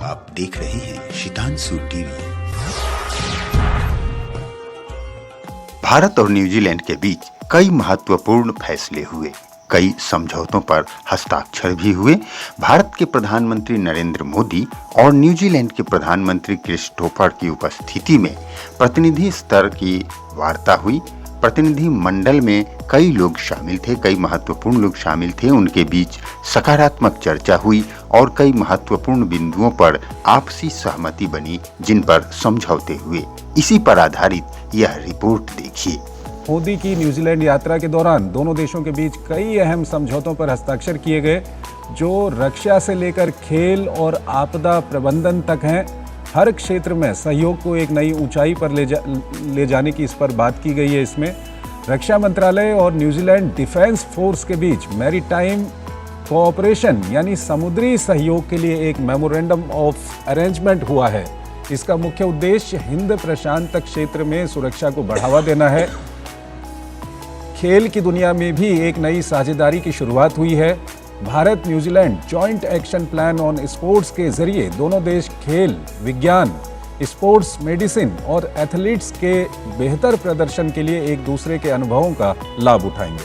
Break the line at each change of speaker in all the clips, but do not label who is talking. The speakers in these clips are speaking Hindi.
आप देख रहे हैं शितांशु टीवी। भारत और न्यूजीलैंड के बीच कई महत्वपूर्ण फैसले हुए, कई समझौतों पर हस्ताक्षर भी हुए। भारत के प्रधानमंत्री नरेंद्र मोदी और न्यूजीलैंड के प्रधानमंत्री क्रिस्टोफर की उपस्थिति में प्रतिनिधि स्तर की वार्ता हुई। प्रतिनिधि मंडल में कई लोग शामिल थे, कई महत्वपूर्ण लोग शामिल थे। उनके बीच सकारात्मक चर्चा हुई और कई महत्वपूर्ण बिंदुओं पर आपसी सहमति बनी, जिन पर समझौते हुए। इसी पर आधारित यह रिपोर्ट देखिए।
मोदी की न्यूजीलैंड यात्रा के दौरान दोनों देशों के बीच कई अहम समझौतों पर हस्ताक्षर किए गए, जो रक्षा से लेकर खेल और आपदा प्रबंधन तक हैं। हर क्षेत्र में सहयोग को एक नई ऊंचाई पर ले जाने की इस पर बात की गई है। इसमें रक्षा मंत्रालय और न्यूजीलैंड डिफेंस फोर्स के बीच मैरीटाइम कोऑपरेशन यानी समुद्री सहयोग के लिए एक मेमोरेंडम ऑफ अरेंजमेंट हुआ है। इसका मुख्य उद्देश्य हिंद प्रशांत क्षेत्र में सुरक्षा को बढ़ावा देना है। खेल की दुनिया में भी एक नई साझेदारी की शुरुआत हुई है। Bharat New Zealand joint action plan on sports के जरिए दोनों देश खेल, विज्ञान, स्पोर्ट्स मेडिसिन और एथलीट्स के बेहतर प्रदर्शन के लिए एक दूसरे के अनुभवों का लाभ उठाएंगे।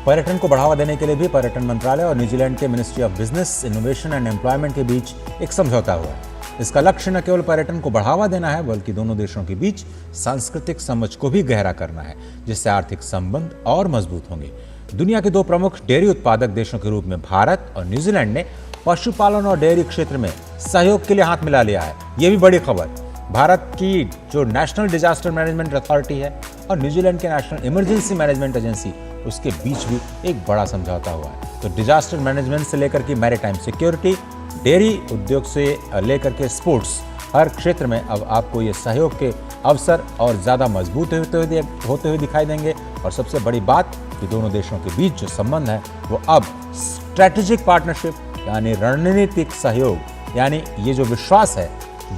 पर्यटन को बढ़ावा देने के लिए भी पर्यटन मंत्रालय और न्यूजीलैंड के ministry of business, innovation and employment के बीच एक समझौता हुआ है। इसका लक्ष्य न केवल पर्यटन को बढ़ावा देना है, बल्कि दोनों देशों के बीच सांस्कृतिक समझ को भी गहरा करना है, जिससे आर्थिक संबंध और मजबूत होंगे। दुनिया के दो प्रमुख डेयरी उत्पादक देशों के रूप में भारत और न्यूजीलैंड ने पशुपालन और डेयरी क्षेत्र में सहयोग के लिए हाथ मिला लिया है। ये भी बड़ी खबर। भारत की जो नेशनल डिजास्टर मैनेजमेंट अथॉरिटी है और न्यूजीलैंड के नेशनल इमरजेंसी मैनेजमेंट एजेंसी, उसके बीच भी एक बड़ा समझौता हुआ है। तो डिजास्टर मैनेजमेंट से लेकर के मैरीटाइम सिक्योरिटी, डेयरी उद्योग से लेकर के स्पोर्ट्स, हर क्षेत्र में अब आपको ये सहयोग के अवसर और ज़्यादा मजबूत होते हुए दिखाई देंगे। और सबसे बड़ी बात कि दोनों देशों के बीच जो संबंध है वो अब स्ट्रैटेजिक पार्टनरशिप यानी रणनीतिक सहयोग, यानी ये जो विश्वास है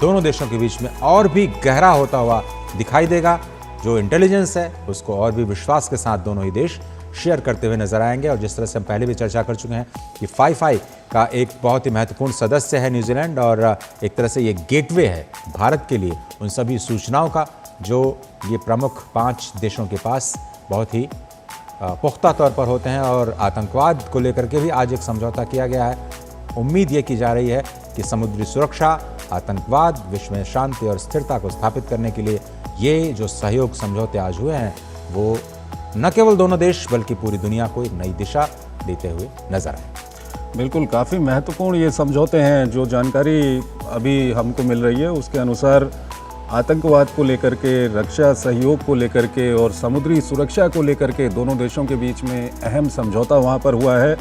दोनों देशों के बीच में और भी गहरा होता हुआ दिखाई देगा। जो इंटेलिजेंस है उसको और भी विश्वास के साथ दोनों ही देश शेयर करते हुए नजर आएंगे। और जिस तरह से हम पहले भी चर्चा कर चुके हैं कि 5 का एक बहुत ही महत्वपूर्ण सदस्य है न्यूजीलैंड, और एक तरह से ये गेटवे है भारत के लिए उन सभी सूचनाओं का जो ये प्रमुख 5 देशों के पास बहुत ही पुख्ता तौर पर होते हैं। और आतंकवाद को लेकर के भी आज एक समझौता किया गया है। उम्मीद ये की जा रही है कि समुद्री सुरक्षा, आतंकवाद, विश्व में शांति और स्थिरता को स्थापित करने के लिए ये जो सहयोग समझौते आज हुए हैं वो न केवल दोनों देश बल्कि पूरी दुनिया को एक नई दिशा देते हुए नजर आए।
बिल्कुल, काफ़ी महत्वपूर्ण ये समझौते हैं। जो जानकारी अभी हमको मिल रही है उसके अनुसार आतंकवाद को लेकर के, रक्षा सहयोग को लेकर के और समुद्री सुरक्षा को लेकर के दोनों देशों के बीच में अहम समझौता वहाँ पर हुआ है।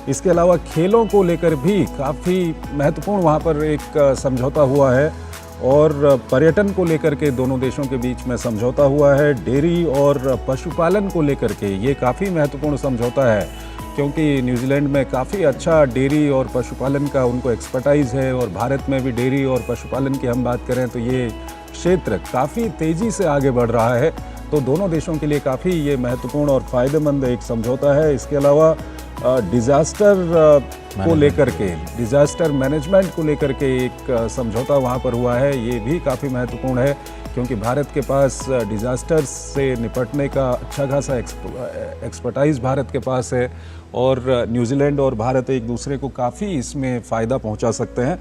इसके अलावा खेलों को लेकर भी काफ़ी महत्वपूर्ण वहाँ पर एक समझौता हुआ है। और पर्यटन को लेकर के दोनों देशों के बीच में समझौता हुआ है। डेयरी और पशुपालन को लेकर के ये काफ़ी महत्वपूर्ण समझौता है, क्योंकि न्यूजीलैंड में काफ़ी अच्छा डेयरी और पशुपालन का उनको एक्सपर्टाइज है। और भारत में भी डेयरी और पशुपालन की हम बात करें तो ये क्षेत्र काफ़ी तेज़ी से आगे बढ़ रहा है। तो दोनों देशों के लिए काफ़ी ये महत्वपूर्ण और फ़ायदेमंद एक समझौता है। इसके अलावा डिज़ास्टर को लेकर के, डिज़ास्टर मैनेजमेंट को लेकर के एक समझौता वहाँ पर हुआ है। ये भी काफ़ी महत्वपूर्ण है, क्योंकि भारत के पास डिज़ास्टर से निपटने का अच्छा खासा एक्सपर्टाइज भारत के पास है। और न्यूजीलैंड और भारत एक दूसरे को काफ़ी इसमें फ़ायदा पहुँचा सकते हैं।